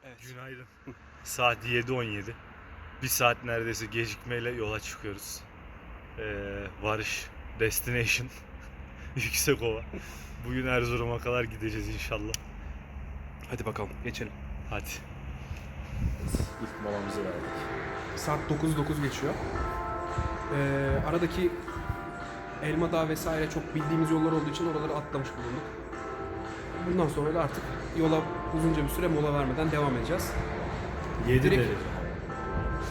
Evet. Günaydın. Saat 7:17. Bir saat neredeyse gecikmeyle yola çıkıyoruz. Varış destination Yüksekova. Bugün Erzurum'a kadar gideceğiz inşallah. Hadi bakalım geçelim. Hadi. İlk molamızı verdik. Saat 9:09 geçiyor. Aradaki Elmadağ vesaire çok bildiğimiz yollar olduğu için oraları atlamış bulunduk. Bundan sonra da artık yola uzunca bir süre mola vermeden devam edeceğiz. 7 Direkt- derece.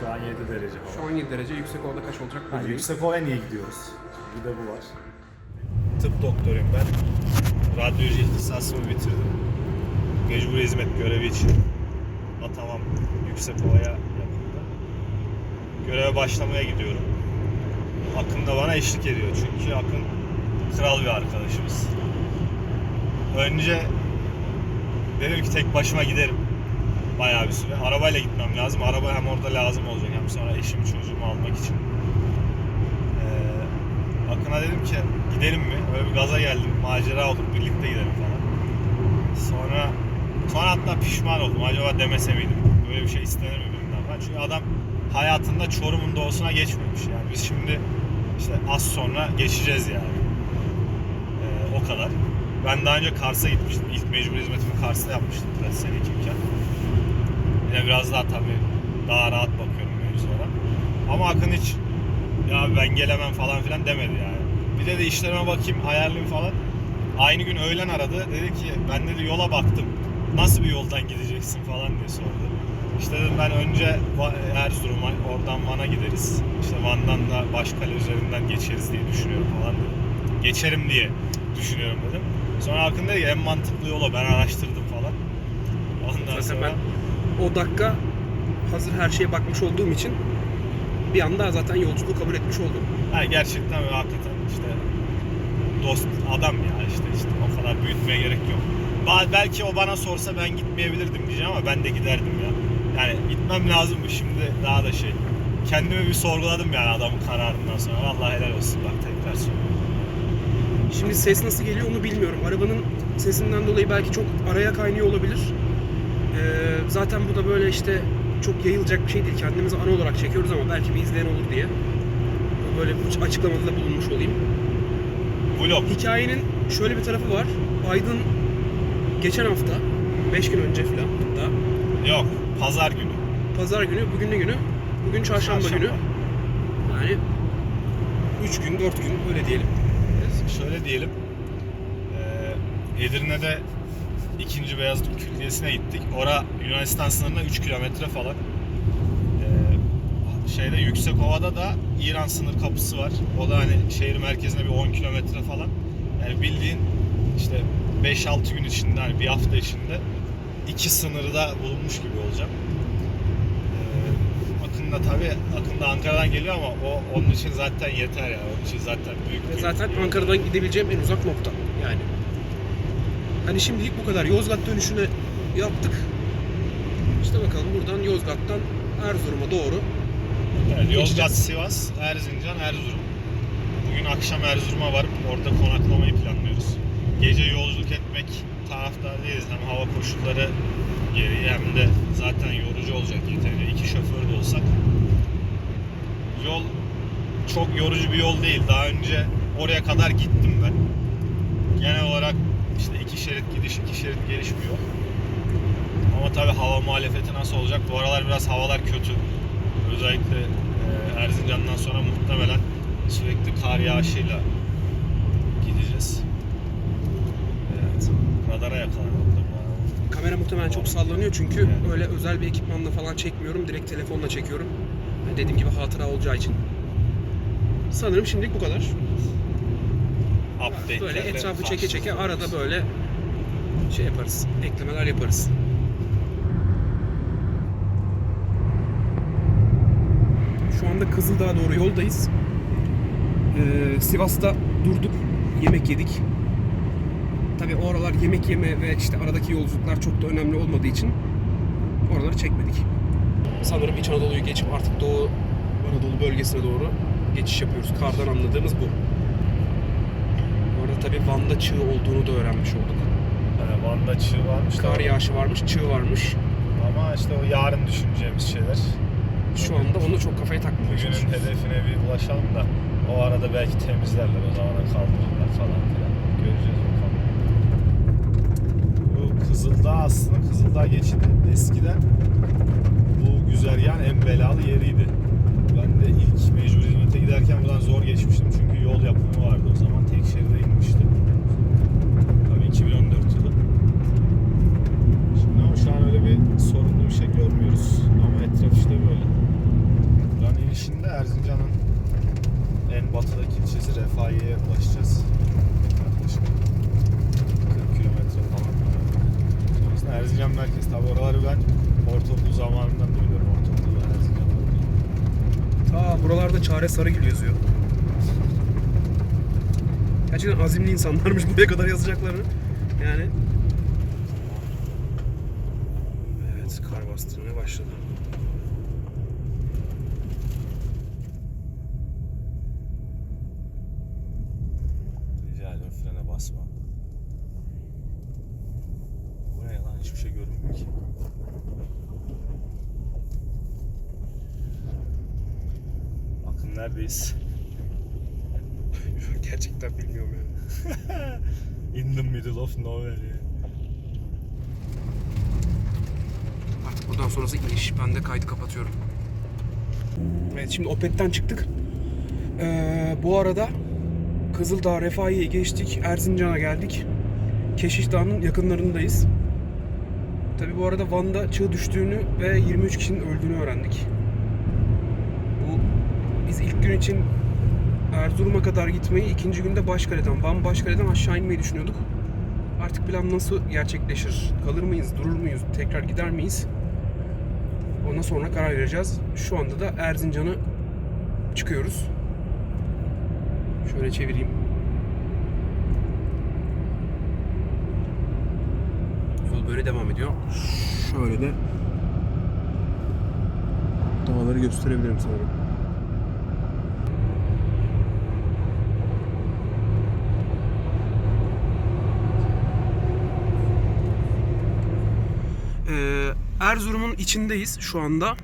Şu an 7 derece Şu hava. an 7 derece, Yüksekova'da kaç olacak Ha, bilmiyorum. Yüksekova'ya niye gidiyoruz? Bir de bu var. Tıp doktoruyum ben. Radyoloji ihtisasımı bitirdim. Mecbur hizmet görevi için atamam Yüksekova'ya yakında. Göreve başlamaya gidiyorum. Akın da bana eşlik ediyor. Çünkü Akın kral bir arkadaşımız. Önce dedim ki tek başıma giderim. Bayağı bir süre. Arabayla gitmem lazım. Araba hem orada lazım olacak hem sonra eşimi çocuğumu almak için. Akın'a dedim ki gidelim mi? Öyle bir gaza geldim. Macera olur birlikte gidelim falan. Sonra hatta pişman oldum. Acaba demese miydim? Böyle bir şey istenir mi birinden falan. Çünkü adam hayatında Çorum'un doğusuna geçmemiş. Yani biz şimdi işte az sonra geçeceğiz yani. O kadar. Ben daha önce Kars'a gitmiştim. İlk mecbur hizmetimi Kars'ta yapmıştım. Sene 2'yken. Yine biraz daha tabii daha rahat bakıyorum mevzulara. Ama Akın hiç ya ben gelemem falan filan demedi yani. Bir de işlerime bakayım, ayarlayayım falan. Aynı gün öğlen aradı. Dedi ki ben dedi yola baktım. Nasıl bir yoldan gideceksin falan diye sordu. İşte dedim ben önce Erzurum'a, oradan Van'a gideriz. İşte Van'dan da Başkale üzerinden geçeriz diye düşünüyorum falan dedim. Geçerim diye düşünüyorum dedim. Sonra Akın dedi ki en mantıklı yolu ben araştırdım falan. Ondan Zaten sonra ben o dakika hazır her şeye bakmış olduğum için bir anda zaten yolculuğu kabul etmiş oldum. ha, gerçekten ve hakikaten işte dost adam ya işte o kadar büyütmeye gerek yok. Belki o bana sorsa ben gitmeyebilirdim diyeceğim ama ben de giderdim ya. Yani gitmem lazım mı şimdi daha da şey. Kendimi bir sorguladım yani adamın kararından sonra. Vallahi helal olsun bak tekrar söylüyorum. Şimdi ses nasıl geliyor onu bilmiyorum. Arabanın sesinden dolayı belki çok araya kaynıyor olabilir. Zaten bu da böyle işte çok yayılacak bir şey değil. Kendimizi ana olarak çekiyoruz ama belki bir izleyen olur diye. Böyle bir açıklamada da bulunmuş olayım. Vlog. Hikayenin şöyle bir tarafı var. Aydın geçen hafta, 5 gün önce falan hatta, Yok. Pazar günü. pazar günü, bugün ne günü? Bugün çarşamba günü. Yani 3 gün, 4 gün öyle diyelim. Şöyle diyelim. Edirne'de 2. Beyazıt Külliyesi'ne gittik. Ora Yunanistan sınırına 3 kilometre falan. Şeyde Yüksekova'da da İran sınır kapısı var. O da hani şehir merkezine bir 10 kilometre falan. Yani bildiğin işte 5-6 gün içinde hani bir hafta içinde iki sınırı da bulunmuş gibi olacağım. Akın da tabii Akın da Ankara'dan geliyor ama onun için zaten yeter ya. Onun için zaten büyük Ve bir zaten Ankara'dan gidebileceğim en uzak nokta yani. Hani şimdilik bu kadar. Yozgat dönüşünü yaptık. İşte bakalım buradan Yozgat'tan Erzurum'a doğru. Evet, Yozgat, geçeceğiz. Sivas, Erzincan, Erzurum. Bugün akşam Erzurum'a varıp orada konaklamayı planlıyoruz. Gece yolculuk etmek taraftar değiliz. Hem hava koşulları gereği hem de zaten yorucu olacak yeterince. 2 şoför de olsak. Yol çok yorucu bir yol değil. Daha önce oraya kadar gittim ben. Genel olarak işte 2 şerit gidiş, 2 şerit geliş bir yol. Ama tabii hava muhalefeti nasıl olacak? Bu aralar biraz havalar kötü. Özellikle Erzincan'dan sonra muhtemelen sürekli kar yağışıyla gideceğiz. Evet, radara yakalandık bu arada. Kamera muhtemelen çok sallanıyor çünkü öyle özel bir ekipmanla falan çekmiyorum. Direkt telefonla çekiyorum. Yani dediğim gibi hatıra olacağı için. Sanırım şimdilik bu kadar. Update'lerle Böyle etrafı çeke çeke karşınızdayız. arada böyle şey yaparız. Eklemeler yaparız. Şu anda Kızıldağ'a doğru yoldayız. Sivas'ta durduk. Yemek yedik. Tabii o aralar yemek yeme ve işte aradaki yolculuklar çok da önemli olmadığı için oraları çekmedik. Sanırım İç Anadolu'yu geçip artık Doğu Anadolu bölgesine doğru geçiş yapıyoruz. Kardan anladığımız bu. Orada tabii Van'da çığ olduğunu da öğrenmiş olduk. Van'da çığ varmış. Kar yağışı varmış, çığ varmış. Ama işte o yarın düşüneceğimiz şeyler. Şu anda onu çok kafaya takmaya Bugünün çalışıyoruz. hedefine bir ulaşalım da o arada belki temizlerler, o zamana kaldırırlar falan filan. Göreceğiz bakalım. Bu Kızıldağ aslında, Kızıldağ geçidi eskiden bu güzergahın en belalı yeriydi. Ben de ilk mecbur hizmete giderken buradan zor geçmiştim çünkü yol yapımı vardı o zaman. Tek şeride inmişti. Tabii 2014 yılı. Şimdi ama şu an öyle bir sorunlu bir şey görmüyoruz. Ama etraf işte böyle. Buranın inişinde Erzincan'ın en batıdaki ilçesi Refahiye'ye ulaşacağız. Yaklaşık 40 kilometre falan. Sonrasında Erzincan merkez. Tabii oraları ben ortaokul zamanından biliyorum. Ortaokul ve Erzincan'da. Ta buralarda Çare Sarıgül yazıyor. Gerçekten azimli insanlarmış buraya kadar yazacaklarını. Yani. Evet, kar bastırmaya başladı. Rica ederim frene basma. Bu ne lan? Hiçbir şey görünmüyor ki. Bakın neredeyiz? Gerçekten bilmiyorum yani. In the middle of nowhere yani. Artık buradan sonrası iniş. Ben de kaydı kapatıyorum. Evet, şimdi Opet'ten çıktık. Bu arada Kızıldağ, Refahiye'yi geçtik. Erzincan'a geldik. Keşiş Dağı'nın yakınlarındayız. Tabi bu arada Van'da çığ düştüğünü ve 23 kişinin öldüğünü öğrendik. Biz ilk gün için Erzurum'a kadar gitmeyi, ikinci günde Başkale'den, Van Başkale'den aşağı inmeyi düşünüyorduk. Artık plan nasıl gerçekleşir? Kalır mıyız, durur muyuz, tekrar gider miyiz? Ona sonra karar vereceğiz. Şu anda da Erzincan'a çıkıyoruz. Şöyle çevireyim. Yol böyle devam ediyor. Şöyle de dağları gösterebilirim sanırım. Erzurum'un içindeyiz şu anda.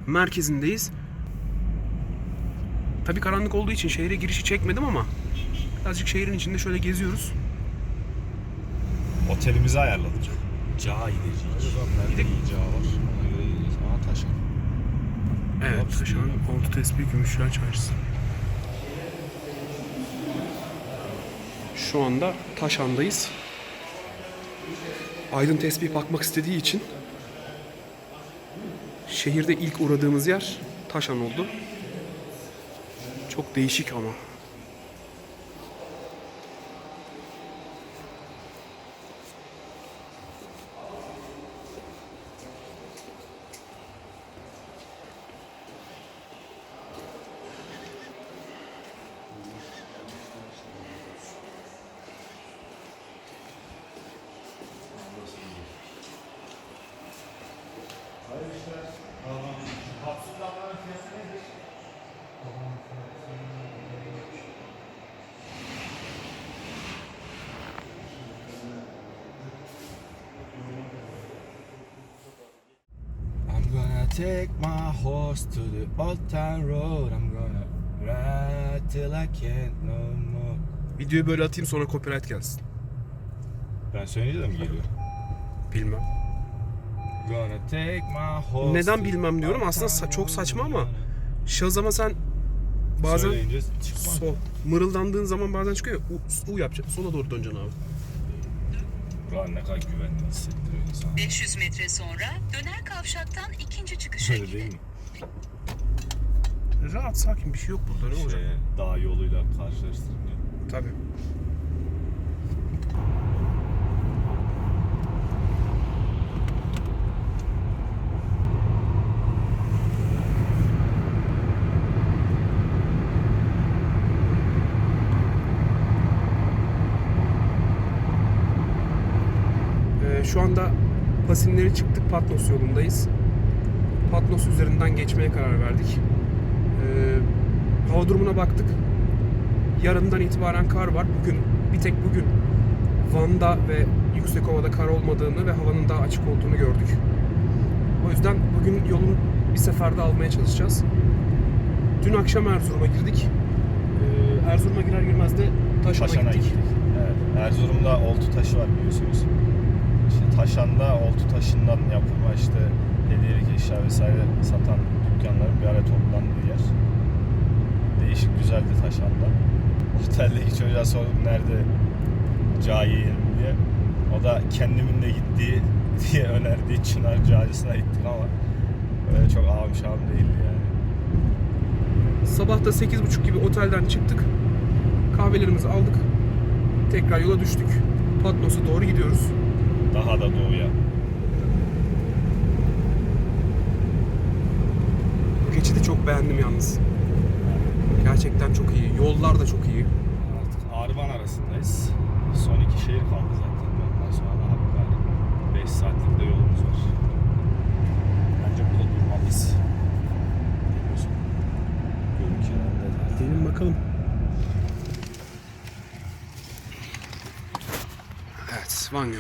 Merkezindeyiz. Tabii karanlık olduğu için şehre girişi çekmedim ama birazcık şehrin içinde şöyle geziyoruz. Otelimizi ayarladık. Cağa gideceğiz. Nerede Gidelim. iyi cağ var? Ona göre gideceğiz. Aha Taşan. Evet, Taşan Oltu Tespih Gümüşler Çarşısı. Şu anda Taşan'dayız. Aydın Tespih bakmak istediği için şehirde ilk uğradığımız yer Taşan oldu. Çok değişik ama. I'm gonna take my horse to the old town road. I'm gonna ride till I can't no more. Videoyu böyle atayım, sonra copyright gelsin. Ben söyleyince de mi geliyor? Bilmem. Gonna take my horse. Neden to bilmem the diyorum. old Aslında town çok road. saçma ama Shazam'a sen bazen Söyleyince çıkmaz. mırıldandığın zaman bazen çıkıyor. U yapacaksın. Sola doğru döneceksin abi. Ulan ne kadar güvenli hissettiriyor insan. 500 metre sonra döner kavşaktan ikinci çıkışa Öyle gidin. değil mi? Rahat, sakin, bir şey yok burada. Ne olacak? Dağ yoluyla karşılaştırınca. Tabii. Şu anda Pasinleri çıktık, Patnos yolundayız. Patnos üzerinden geçmeye karar verdik. Hava durumuna baktık. Yarından itibaren kar var. Bir tek bugün Van'da ve Yüksekova'da kar olmadığını ve havanın daha açık olduğunu gördük. O yüzden bugün yolun bir seferde almaya çalışacağız. Dün akşam Erzurum'a girdik. Erzurum'a girer girmez de Taşan'a gittik. Evet, Erzurum'da oltu taşı var biliyorsunuz. İşte Taşan'da oltu taşından yapılma işte hediyelik eşya vesaire satan dükkanların bir araya toplandığı yer. Değişik güzeldi Taşan'da. Oteldeki çocuğa sordum nerede cağ yiyelim diye. O da kendimin de gittiği diye önerdiği Çınar Cağcısı'na gittik ama öyle çok ağam şahım değildi yani. Sabah da 8.30 gibi otelden çıktık. Kahvelerimizi aldık. Tekrar yola düştük. Patmos'a doğru gidiyoruz. Daha da doğuya. Bu geçidi çok beğendim yalnız. Gerçekten çok iyi. Yollar da çok iyi. Artık Arvan arasındayız. Son 2 şehir kaldı zaten. Ondan sonra da Hakkari. 5 saatlik de yolumuz var. Bence burada durmalıyız. Ne diyorsun? Gölün kenarında. Gidelim bakalım. Evet, Van Gölü.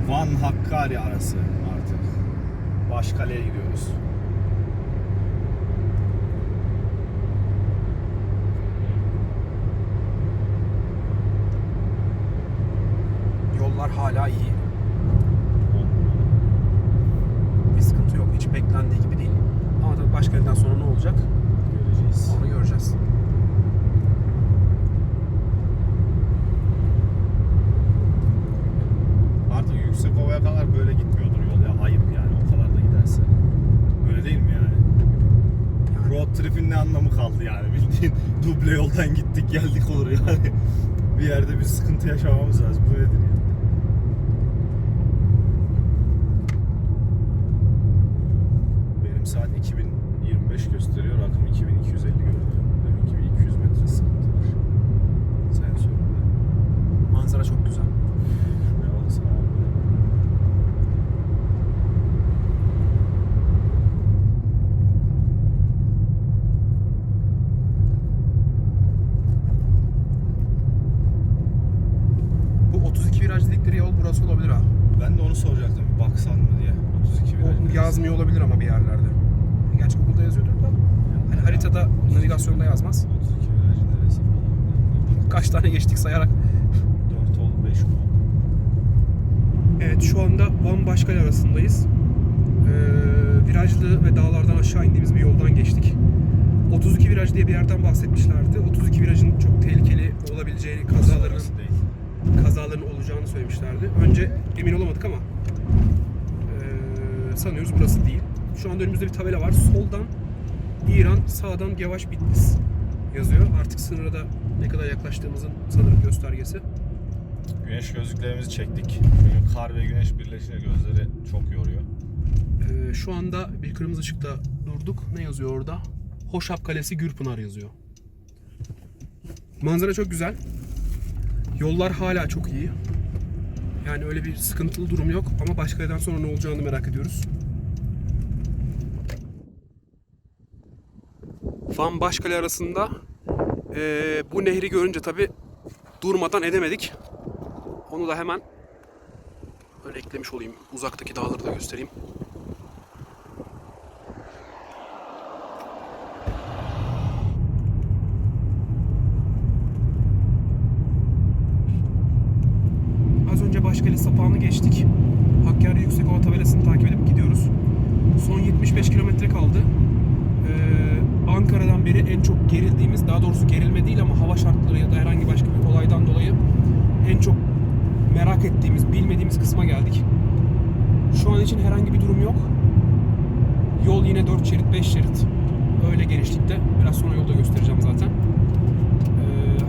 Van Hakkari arası artık. Başkale'ye gidiyoruz. Yollar hala iyi. Bir sıkıntı yok. Hiç beklendiği gibi değil. Ama tabii Başkale'den sonra ne olacak? Göreceğiz. Onu göreceğiz. Artık Yüksekova'ya kadar böyle gitmiyordur yol ya. Ayıp yani o kadar da giderse. Öyle değil mi yani? Road trip'in ne anlamı kaldı yani? Bildiğin duble yoldan gittik geldik olur yani. Bir yerde bir sıkıntı yaşamamız lazım. Bu nedir ya? Benim saat 2025 gösteriyor. Rakım 2250 görünüyor. Demek ki bir 200 metre sıkıntı var. Sensöründe. Manzara çok güzel. Ne olsa abi. Bu 32 viraj dedikleri yol burası olabilir ha. Ben de onu soracaktım. Bir baksan mı diye. 32 viraj. O yazmıyor olabilir ama bir yerlerde. Gerçi Google'da yazıyordur da. Hani haritada, navigasyonda yazmaz. 32 viraj neresi falan. Kaç tane geçtik sayarak. 4 oldu 5 mi oldu? Evet, şu anda Van Başkale arasındayız. Virajlı ve dağlardan aşağı indiğimiz bir yoldan geçtik. 32 viraj diye bir yerden bahsetmişlerdi. 32 virajın çok tehlikeli olabileceğini, Orası değil. kazaların olacağını söylemişlerdi. Önce emin olamadık ama sanıyoruz burası değil. Şu anda önümüzde bir tabela var. Soldan İran, sağdan Yavaş Bitlis yazıyor. Artık sınıra da ne kadar yaklaştığımızın sanırım göstergesi. Güneş gözlüklerimizi çektik. Çünkü kar ve güneş birleşince gözleri çok yoruyor. Şu anda bir kırmızı ışıkta durduk. Ne yazıyor orada? Hoşap Kalesi Gürpınar yazıyor. Manzara çok güzel. Yollar hala çok iyi. Yani öyle bir sıkıntılı durum yok ama Başkale'den sonra ne olacağını merak ediyoruz. Van Başkale arasında bu nehri görünce tabi durmadan edemedik. Onu da hemen böyle eklemiş olayım. Uzaktaki dağları da göstereyim. Az önce Başkale sapağını geçtik. Hakkari Yüksekova tabelasını takip edip gidiyoruz. Son 75 kilometre kaldı. Ankara'dan beri en çok gerildiğimiz, daha doğrusu gerilme değil ama hava şartları ya da herhangi başka bir olaydan dolayı en çok merak ettiğimiz, bilmediğimiz kısma geldik. Şu an için herhangi bir durum yok. Yol yine 4 şerit, 5 şerit. Öyle genişlikte. Biraz sonra yolda göstereceğim zaten.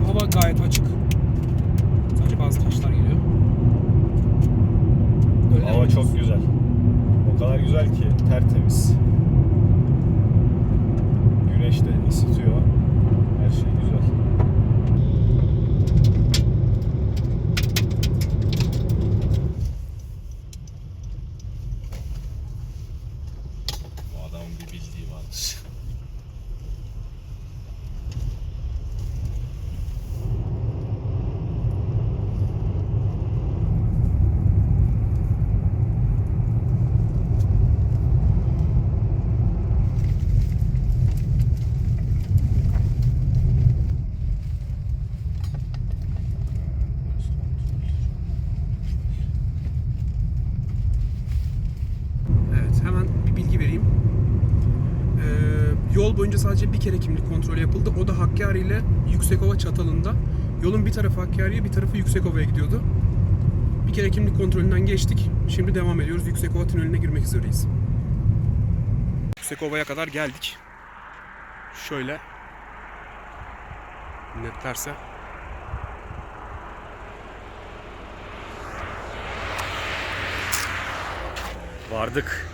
Hava gayet açık. Sadece bazı taşlar geliyor. Öyle Hava devam çok ediyoruz. güzel. O kadar güzel ki tertemiz. Güneş de ısıtıyor. Her şey güzel. Bu adamın bir bildiği varmış. Evet, hemen bir bilgi vereyim. Yol boyunca sadece bir kere kimlik kontrolü yapıldı. O da Hakkari ile Yüksekova Çatalı'nda. Yolun bir tarafı Hakkari'ye, bir tarafı Yüksekova'ya gidiyordu. Bir kere kimlik kontrolünden geçtik. Şimdi devam ediyoruz. Yüksekova tüneline girmek üzereyiz. Yüksekova'ya kadar geldik. Şöyle netlerse. Vardık.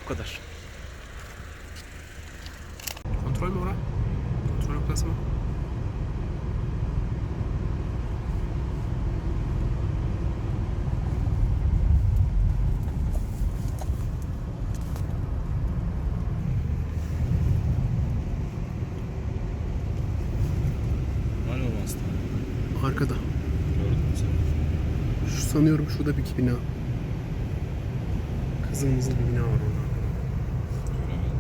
Bu kadar. Kontrol mü ora? Kontrol noktası mı? Hani o hastane? Arkada. Gördün mü sen? Şu sanıyorum şurada bir bina. Kızılmızıl bir bina var orada. Göremedim.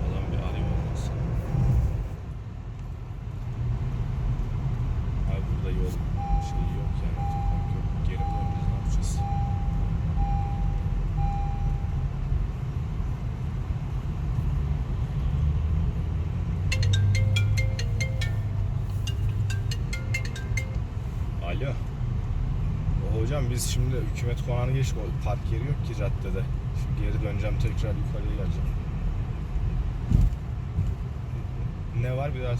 Adam bir arıyor olmazsa. Abi burada yol şeyi yok yani, otopark yok. Geri mi döneceğiz, ne yapacağız? Alo. Hocam biz şimdi hükümet konağına geçtik. O park yeri yok ki caddede. Şimdi geri döneceğim, tekrar yukarıya geleceğim. Ne var bir daha?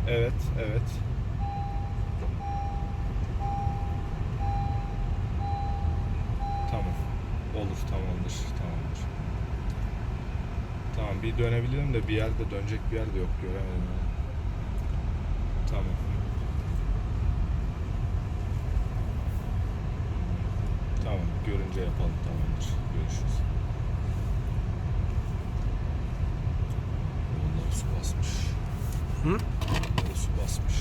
Evet, evet. Tamam. Olur, tamamdır, tamamdır. Tamam, bir dönebilirim de bir yerde, dönecek bir yerde yok, göremedim. Tamam. Tamam, görünce yapalım, tamamdır. Görüşürüz. Onları su basmış. Hı? Onları su basmış.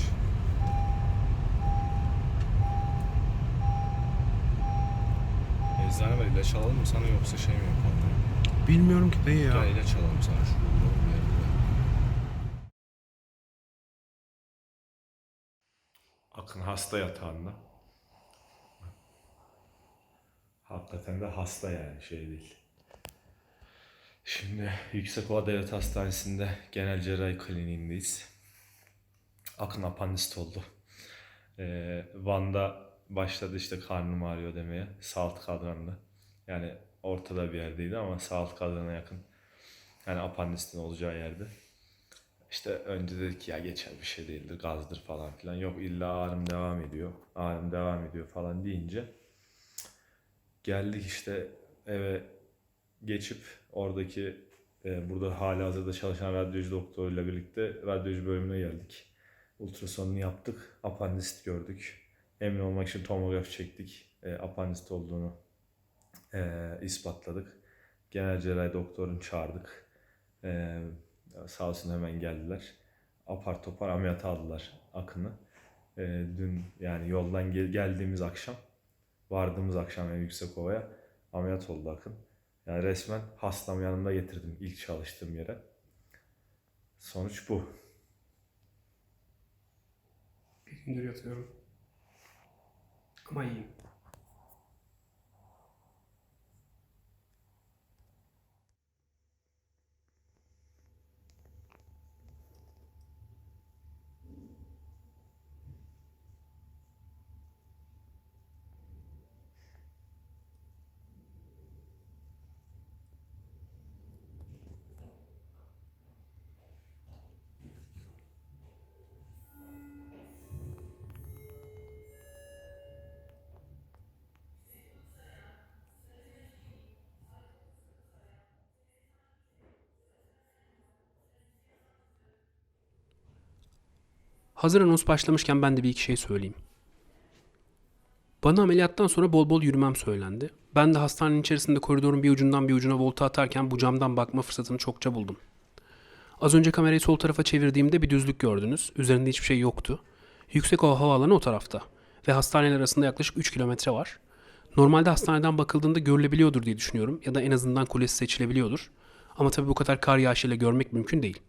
Eczane var, ilaç alalım mı sana yoksa şey mi yapalım? Bilmiyorum ki dayı ya. Gel ilaç alalım sana, şurada duralım bir yerde. Akın hasta yatağında. Hakikaten de hasta yani, şey değil. Şimdi Yüksekova Devlet Hastanesi'nde genel cerrahi kliniğindeyiz. Akın apandisit oldu. Van'da başladı işte karnım ağrıyor demeye. Sağ alt kadranda. Yani ortada bir yerdeydi ama sağ alt kadrana yakın. Yani apandisitin olacağı yerde. İşte önce dedik ya geçer bir şey değildir, gazdır falan filan. Yok illa ağrım devam ediyor. Ağrım devam ediyor falan deyince geldik işte eve geçip oradaki burada halihazırda çalışan radyoloji doktoruyla birlikte radyoloji bölümüne geldik. Ultrasonunu yaptık, apandisit gördük. Emin olmak için tomografi çektik. Apandisit olduğunu ispatladık. Genel cerrahi doktorunu çağırdık. Sağ olsun hemen geldiler. Apar topar ameliyata aldılar Akın'ı. Dün yani yoldan geldiğimiz akşam, vardığımız akşam yani Yüksekova'ya ameliyat oldu Akın. Yani resmen hastamı yanımda getirdim ilk çalıştığım yere. Sonuç bu. Bir gündür yatıyorum. Ama iyiyim. Hazır anons başlamışken ben de bir iki şey söyleyeyim. Bana ameliyattan sonra bol bol yürümem söylendi. Ben de hastanenin içerisinde koridorun bir ucundan bir ucuna volta atarken bu camdan bakma fırsatını çokça buldum. Az önce kamerayı sol tarafa çevirdiğimde bir düzlük gördünüz. Üzerinde hiçbir şey yoktu. Yüksekova Havaalanı o tarafta. Ve hastaneler arasında yaklaşık 3 kilometre var. Normalde hastaneden bakıldığında görülebiliyordur diye düşünüyorum. Ya da en azından kulesi seçilebiliyordur. Ama tabii bu kadar kar yağışıyla görmek mümkün değil.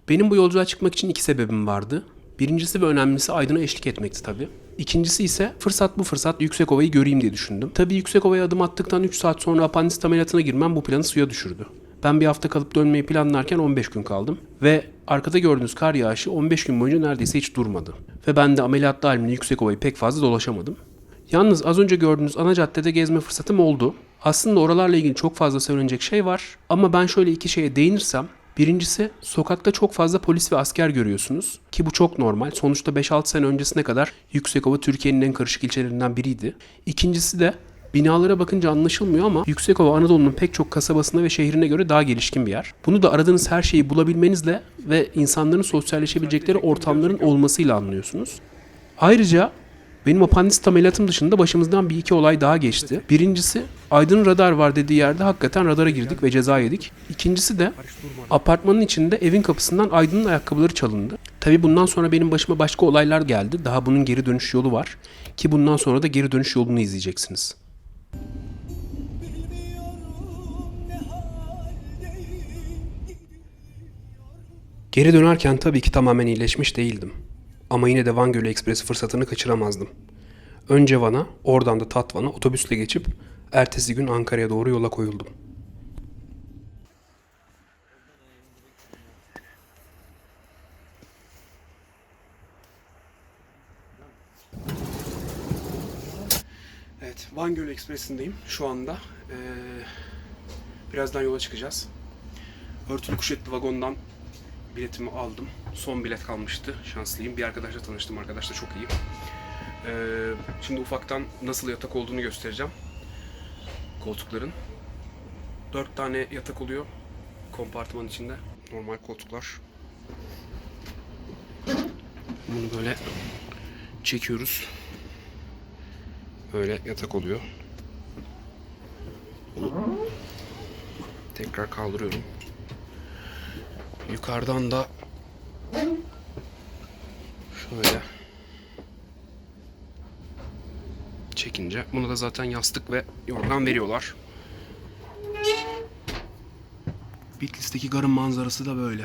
Benim bu yolculuğa çıkmak için 2 sebebim vardı. Birincisi ve önemlisi Aydın'a eşlik etmekti tabii. İkincisi ise fırsat bu fırsat Yüksekova'yı göreyim diye düşündüm. Tabii Yüksekova'ya adım attıktan 3 saat sonra apandisit ameliyatına girmem bu planı suya düşürdü. Ben bir hafta kalıp dönmeyi planlarken 15 gün kaldım. Ve arkada gördüğünüz kar yağışı 15 gün boyunca neredeyse hiç durmadı. Ve ben de ameliyatta halimle Yüksekova'yı pek fazla dolaşamadım. Yalnız az önce gördüğünüz ana caddede gezme fırsatım oldu. Aslında oralarla ilgili çok fazla söylenecek şey var. Ama ben şöyle iki şeye değinirsem. Birincisi, sokakta çok fazla polis ve asker görüyorsunuz. Ki bu çok normal. Sonuçta 5-6 sene öncesine kadar Yüksekova Türkiye'nin en karışık ilçelerinden biriydi. İkincisi de binalara bakınca anlaşılmıyor ama Yüksekova Anadolu'nun pek çok kasabasına ve şehrine göre daha gelişkin bir yer. Bunu da aradığınız her şeyi bulabilmenizle ve insanların sosyalleşebilecekleri ortamların olmasıyla anlıyorsunuz. Ayrıca benim apandisit ameliyatım dışında başımızdan bir iki olay daha geçti. Birincisi, Aydın'ın radar var dediği yerde hakikaten radara girdik ve ceza yedik. İkincisi de apartmanın içinde evin kapısından Aydın'ın ayakkabıları çalındı. Tabii bundan sonra benim başıma başka olaylar geldi. Daha bunun geri dönüş yolu var. Ki bundan sonra da geri dönüş yolunu izleyeceksiniz. Geri dönerken tabii ki tamamen iyileşmiş değildim. Ama yine de Van Gölü Ekspresi fırsatını kaçıramazdım. Önce Van'a, oradan da Tatvan'a otobüsle geçip ertesi gün Ankara'ya doğru yola koyuldum. Evet, Van Gölü Ekspresi'ndeyim şu anda. Birazdan yola çıkacağız. Örtülü kuşetli vagondan biletimi aldım. Son bilet kalmıştı. Şanslıyım. Bir arkadaşla tanıştım. Arkadaş da çok iyi. Şimdi ufaktan nasıl yatak olduğunu göstereceğim. Koltukların. 4 tane yatak oluyor. Kompartıman içinde. Normal koltuklar. Bunu böyle çekiyoruz. Böyle yatak oluyor. Bunu tekrar kaldırıyorum. Yukarıdan da şöyle çekince buna da zaten yastık ve yorgan veriyorlar. Bitlis'teki garın manzarası da böyle.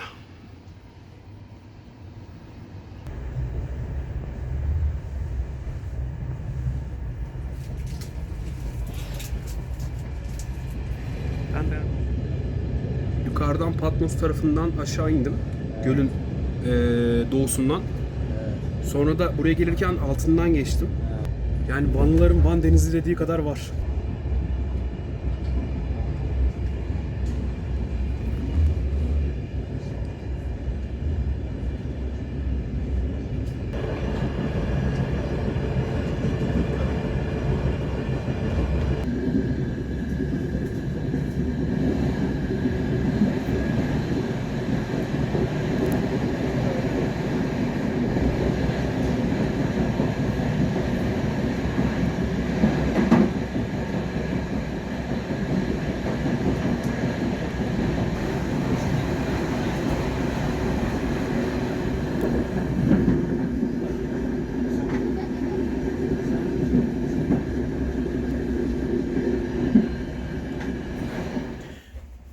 Yukarıdan Patmos tarafından aşağı indim. Gölün doğusundan. Sonra da buraya gelirken altından geçtim. Yani Vanlıların Van Denizi dediği kadar var.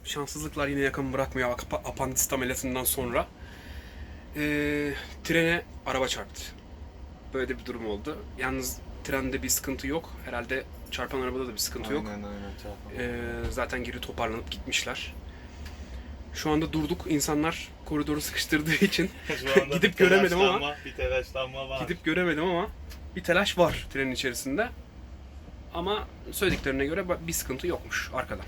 Şanssızlıklar yine yakın bırakmıyor apandisit ameliyatından sonra. Trene araba çarptı. Böyle bir durum oldu. Yalnız trende bir sıkıntı yok. Herhalde çarpan arabada da bir sıkıntı yok. Aynen çarpan. Zaten geri toparlanıp gitmişler. Şu anda durduk. İnsanlar koridoru sıkıştırdığı için gidip göremedim ama bir telaşlanma var. gidip göremedim ama bir telaş var trenin içerisinde. Ama söylediklerine göre bir sıkıntı yokmuş arkada.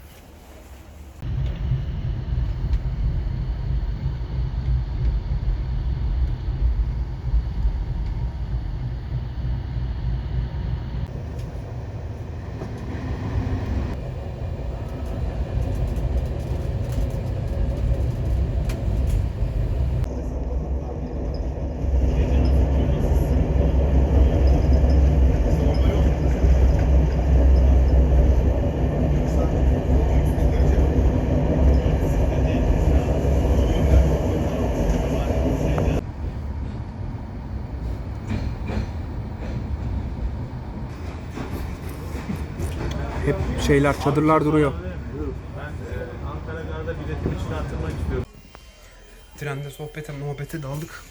Hep şeyler, çadırlar duruyor. Ben Ankara Gar'da biletimi çıkartmak istiyorum. Trende muhabbete daldık.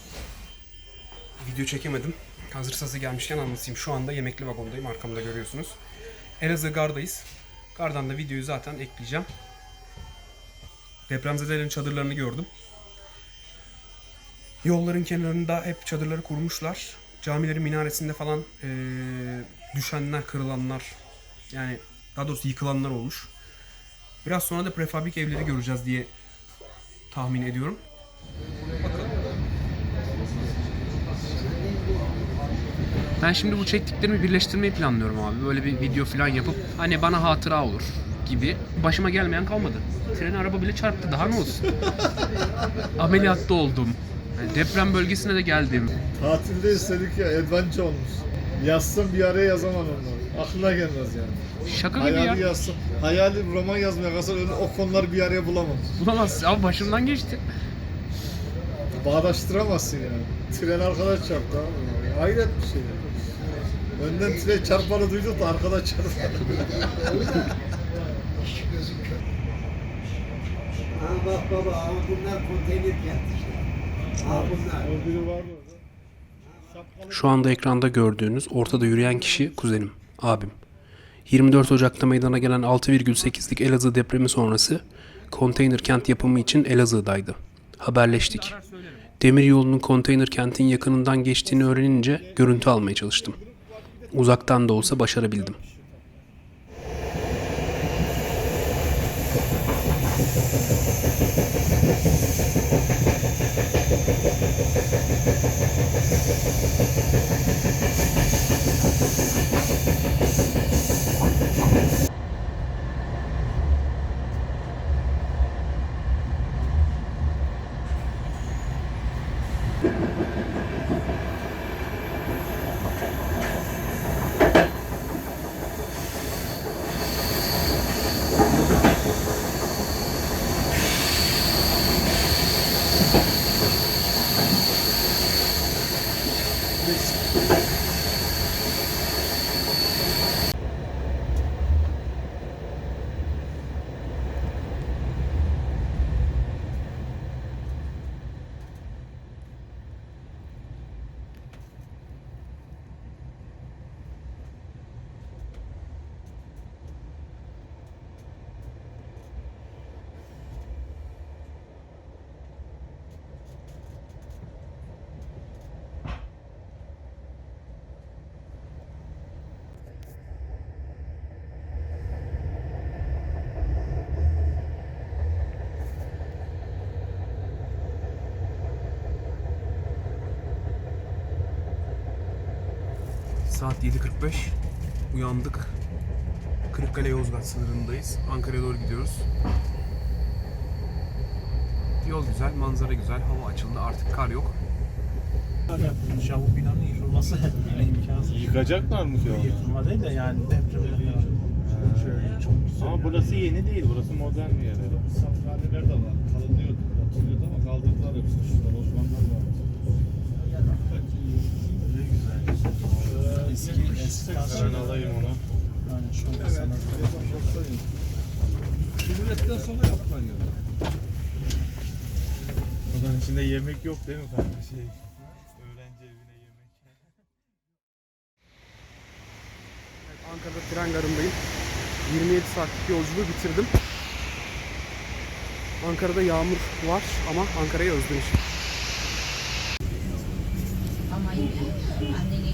Video çekemedim. Hazır sazı gelmişken anlatayım. Şu anda yemekli vagondayım. Arkamda görüyorsunuz. Elazığ Gar'dayız. Gar'dan da videoyu zaten ekleyeceğim. Depremzedelerin çadırlarını gördüm. Yolların kenarında hep çadırları kurmuşlar. Camilerin minaresinde falan düşenler, kırılanlar, yani daha doğrusu yıkılanlar olmuş. Biraz sonra da prefabrik evleri göreceğiz diye tahmin ediyorum. Bakalım. Ben şimdi bu çektiklerimi birleştirmeyi planlıyorum abi. Böyle bir video falan yapıp hani bana hatıra olur gibi. Başıma gelmeyen kalmadı. Trene araba bile çarptı. Daha ne olsun? Ameliyatta oldum. Yani deprem bölgesine de geldim. Tatilde istedik ya, adventure olmuş. Yazsın bir araya yazamam onları. Aklına gelmez yani. Şaka gibi Hayali ya. yazsın. Hayali roman yazmaya kalsan öyle o konuları bir araya bulamam. Bulamazsın. Abi başımdan geçti. Bağdaştıramazsın yani. Tren arkadaş çarptı abi. Hayret bir şey yani. Önden tren çarpanı duyduk da arkada çarpanı. Ha bak baba, ama bunlar konteyner kent işte. Ha bunlar. O biri vardı orada. Şu anda ekranda gördüğünüz ortada yürüyen kişi kuzenim, abim. 24 Ocak'ta meydana gelen 6,8'lik Elazığ depremi sonrası konteyner kent yapımı için Elazığ'daydı. Haberleştik. Demiryolunun konteyner kentin yakınından geçtiğini öğrenince görüntü almaya çalıştım. Uzaktan da olsa başarabildim. Saat 7:45. Uyandık. Kırıkkale Yozgat sınırındayız. Ankara'ya doğru gidiyoruz. Yol güzel, manzara güzel, hava açıldı. Artık kar yok. Bu binanın yıkılması imkansız. Yıkacaklar mı ki onu? Yıkılma değil de yani depremden şöyle çok güzel. Ama burası yeni değil, burası modern bir yer. Safhaneler de var. Kalınıyordu. Atılıyordu ama kaldırdılar hepsini. Şurada Osmanlılar var. Ne güzel. Eski Ben alayım onu. Yani şöyle sana Cumhuriyetten sonra yapılan yer. Odanın içinde yemek yok değil mi kanka? Ankara'da tren garındayım. 27 saatlik yolculuğu bitirdim. Ankara'da yağmur var ama Ankara'yı özlemişim. Ama anneni